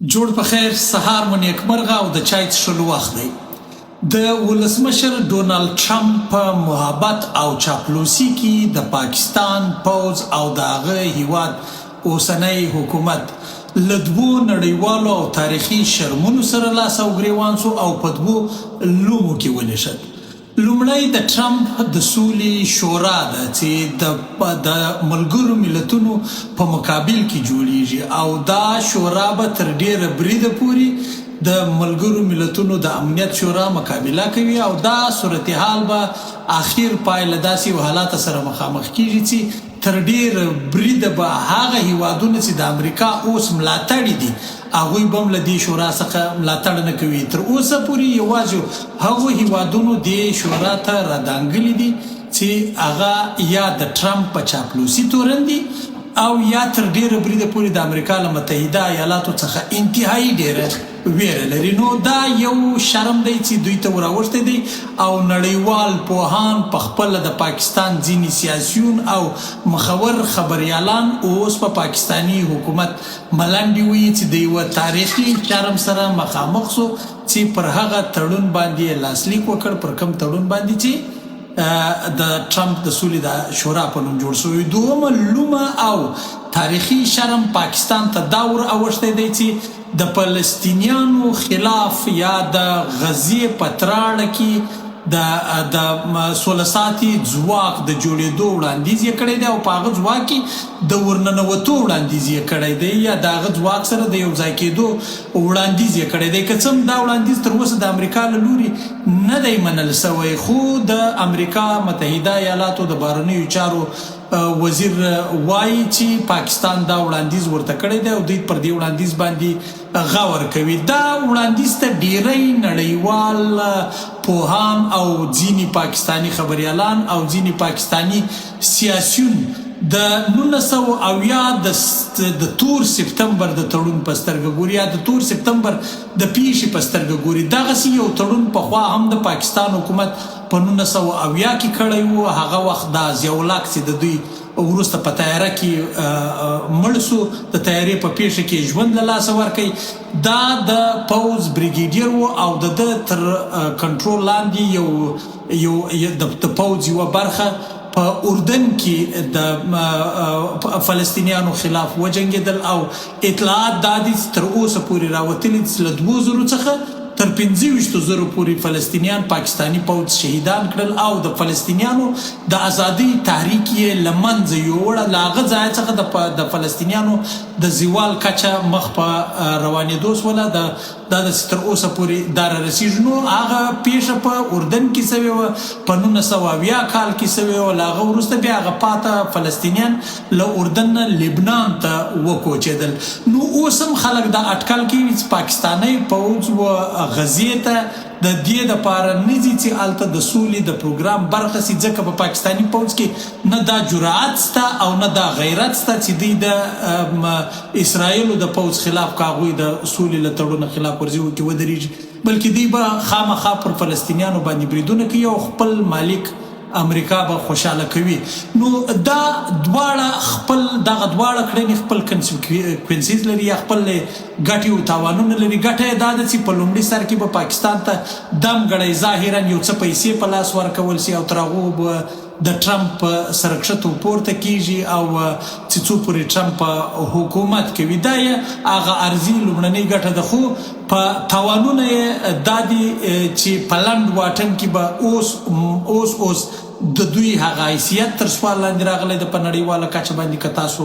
جوړ په خیر سهار مو نیکمرغه او د چای څښلو وخت دی. د ولسمشر ډونالد ټرمپ په محبت او چاپلوسي کې د پاکستان پوځ او د هغه هیواد اوسنی حکومت له دوو نړیوالو او تاریخي شرمونو سره لاس او ګریوان سو او په دوو لومو کې ونښت. لومړی د ټرمپ د سولې شورا ده چې د ملګرو ملتونو په مقابل کې جوړیږي او دا شورا به تر ډیره بریده پورې د ملګرو ملتونو د امنیت شورا مقابله کوي او دا صورتحال به اخیر پای له داسې حالات سره مخامخ کیږي چې تر ډیره بریده به هغه هیوادونه چې د امریکا اوس ملاتړي دي هغوی به هم له دې شورا څخه ملاتړ نه کوي. تر اوسه پورې یوازې هغو هیوادونو دې شورا ته رادانګلي دي چې هغه یا د ټرمپ په چاپلوسي تورن دي او یا تر ډیره بریده پورې د امریکا له متحده ایالاتو څخه انتهایی ډیره ویره لري. نو دا یو شرم دی چې دوی ته وراوښتی دی او نړیوال پوهان په خپله د پاکستان ځینې سیاسیون او مخور خبریالان اوس په پاکستانی حکومت ملنډې وایي چې د یوه تاریخي شرم سره مخامخ سو چې پر هغه تړون باندې لاسلیک وکړ، پر کوم تړون باندې چې د ټرمپ د سولې د شورا په نوم جوړ شوی. دومره لومه او تاریخي شرم پاکستان ته دا ور اوښتی دی چې د فلسطینیانو خلاف یا د غزې په تراړه کې د سولساتي ځواک د جوړېدو وړاندیز یې کړی دی او په هغه ځواک کې د ورننوتو وړاندیز یې کړی دی یا د هغه ځواک سره د یو ځای کېدو وړاندیز یې کړی دی. که څه هم دا وړاندیز تر اوسه د امریکا له لوري نه دی منل سوی، خو د امریکا متحده ایالاتو د بهرنیو چارو وزیر وایي چې پاکستان دا وړاندیز ورته کړی دی او دوی پر دې وړاندیز باندې غور کوي. دا وړاندیز ته ډیری نړیوال پوهان او ځینې پاکستانی خبریالان او ځینې پاکستانی سیاسیون د 1970 د تور سپتمبر د تړون په سترګه ګوري یا د تور سپتمبر د پیښې په سترګه ګوري. دغسې یو تړون پخوا هم د پاکستان حکومت په 1970 کې کړی و. هغه وخت دا ضیاءالحق چې د دوی وروسته په تیاره کې مړ سو، د تیارې په پیښه کې ژوند له لاسه ورکوي. دا د پوځ بریګیډیر و او د ده تر کنټرول لاندې یو د پوځ یوه برخه په اردن کې د فلسطینیانو خلاف وجنګېدل او اطلاعات دا دي چې تر اوسه پورې راوتلي چې له 2000 څخه تر 25,000 پورې فلسطینیان پاکستانی پوځ شهیدان کړل او د فلسطینیانو د ازادۍ تحریک یې له منځه یووړه. له هغه ځای څخه د فلسطینیانو د زوال کچه مخ په روانېدو سوله. دا داسې تر اوسه پورې دا رارسېږي. نو هغه پیښه په اردن کې سوې وه، په 1970 کال کې سوې وه. له هغه وروسته بیا هغه پاته فلسطینیان له اردن نه لبنان ته وکوچېدل. نو اوس هم خلک دا اټکل کوي چې پاکستانی پوځ و غزې ته د دې دپاره نه ځي چې هلته د سولې د پروګرام برخه سي، ځکه په پاکستانی پوځ کې نه دا جرأت سته او نه دا غیرت سته چې دوی د اسرائیلو د پوځ خلاف که هغوی د سولې له تړونه خلاف ورزي وکړي ودرېږي، بلکې دوی به خامخا پر فلسطینیانو باندې بریدونه کوي او خپل مالک امریکا به خوشحاله کوي. نو دا دغه دواړه کړنې خپل کنسیکوینسز لري یا خپل ګټې او تاوانونه لري. ګټه یې دا ده چې په لومړي سر کې به پاکستان ته دم ګړی ظاهرا یو څه پیسې په لاس ورکول سي او تر هغو به د ټرمپ سره کښته پورته کیږي او چې څو پورې ټرمپ حکومت کوي. دا یې هغه عرضي لومړنۍ ګټه ده. خو په تاوانونه یې دا دي چې په لنډ واټن کې به اوس د دوی هغه حیثیت تر سوال لاندې راغلی ده په نړیواله کچه باندې. که تاسو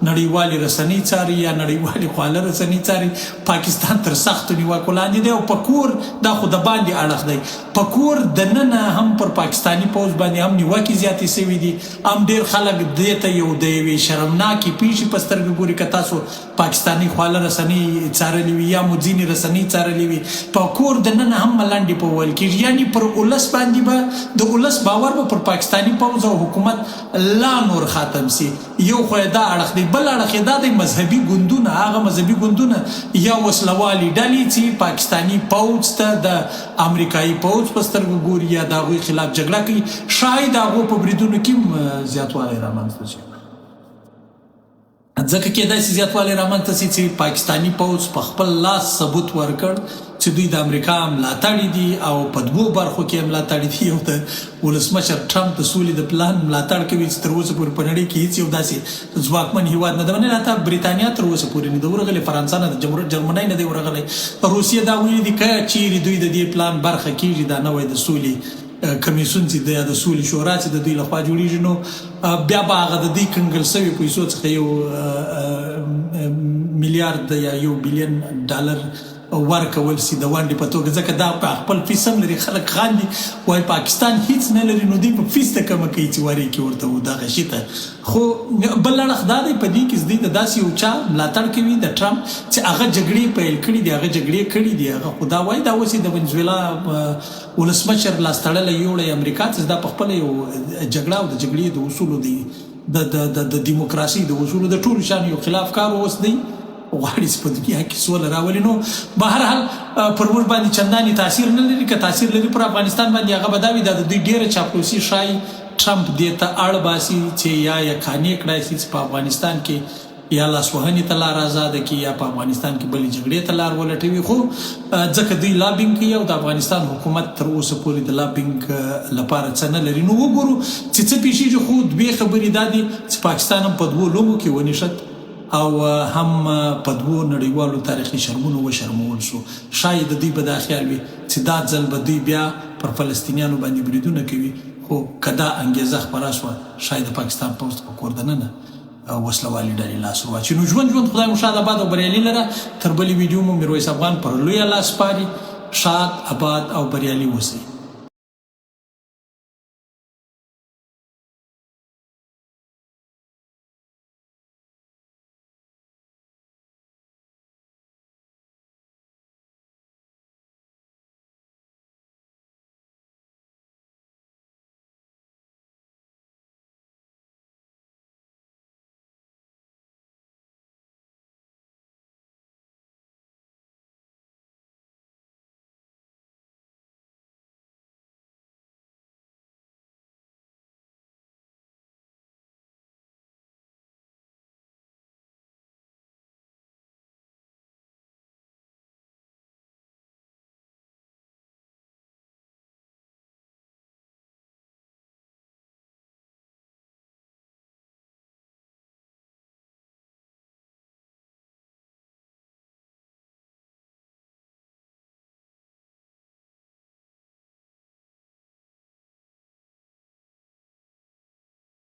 نړیوالې رسنۍ څاري یا نړیوالې خواله رسنۍ څاري، پاکستان تر سختو نیوکو لاندې دی او په کور دا خو د باندې اړخ دی، په کور دننه هم پر پاکستانی پوځ باندې هم نیوکې زیاتې سوي دي. هم ډېر خلک دې ته یو د یوې شرمناکې پیښې په سترګه ګوري. که تاسو پاکستانی خواله رسنۍ څارلې وي یا مو ځینې رسنۍ څارلې وي، په کور دننه هم ملنډې په ویل کېږي. یعنې پر ولس باندې به د ولس باور به پر پاکستانی پوځ او حکومت لا نور ختم سي. یو خو دا اړخ دی، بل اړخ یې دا دی مذهبي ګوندونه، هغه مذهبي ګوندونه یا وسلوالي ډلې چې پاکستانی پوځ ته د امریکایي پوځ په سترګو ګوري یا د هغوی خلاف جګړه کوي، شاید هغو په بریدونو کې هم زیاتوالی رامنځته شي. ځکه کېدای شي زیاتوالی رامنځته شي چې پاکستاني پوځ په خپل لاس ثبوت ورکړ چې دوی د امریکا ملاتړي دي او په دوو برخو کې ملاتړي دي. یو د ولسمشر ټرمپ د سولې د پلان ملاتړ کوي چې تر اوسه پورې په نړۍ کې هېڅ یو داسې ځواکمن هېواد نه ده منلی، حتی برېټانیا تر اوسه پورې نه ده ورغلی، فرانسه نه ده، جرمنی نه دی ورغلی. روسیه دا ویلي دي که چیرې دوی د دې پلان برخه کېږي دا نوی د سولې کمیسیون چې د سولې شورا چې د دوی لخوا جوړېږي، نو بیا به هغه د دوی کنګل شوي پیسو څخه یو میلیارد یا یو بلین ډالر ورکول شي د ونډې په توګه، ځکه دا په خپل فیس هم لري. خلک خاندي وایي پاکستان هیڅ نه لري، نو دوی په فیس ته کمه کوي چې وارې کړي ورته دغه شي ته. خو بل اړخ دا دی په دې کې دوی د داسې یو چا ملاتړ کوي د ټرمپ چې هغه جګړې پیل کړي دي، هغه جګړې کړي دي. هغه خو دا وایي دا اوس د ونزویلا ولسمشر لاس تړلی یوړی امریکا ته، دا په خپله یو جګړه او د جګړې د اصولو دی د دیموکراسي د اصولو د ټولو شان یو خلاف کار اوس دی، غواړي چې په دنیا کې سوله راولي. نو بهرحال پر موږ باندې چندانې تاثیر نه لري. که تاثیر لري پر افغانستان باندې هغه به دا وي دا د دوی ډېره چاپلوسي ښایي ټرمپ دې ته اړ باسي چې یا یې قانع کړای شي چې په افغانستان کې یا لاسوهنې ته لار آزاده کړي یا په افغانستان کې بلې جګړې ته لار ولټوي. خو ځکه دوی لابینګ کوي او د افغانستان حکومت تر اوسه پورې د لابینګ لپاره څه نه لري. نو وګورو چې څه پیښیږي. خو دوې خبرې دا دي چې پاکستان هم په دوو لوبو کې ونښت او هم په دوو نړیوالو تاریخي شرمونو وشرمول شو. شاید د دوی به دا خیال وي چې دا ځل به دوی بیا پر فلسطینیانو باندې بریدونه کوي، خو که دا انګیزه خپره شوه شاید د پاکستان پوځ په کور دننه وسله والې ډلې لاس واچوي. نو ژوند خدای مو شاد آباد او بریالي لره. تر بلې ویډیو مو میرویس افغان پر لویه لاس سپاري. شاد آباد او بریالي اوسئ.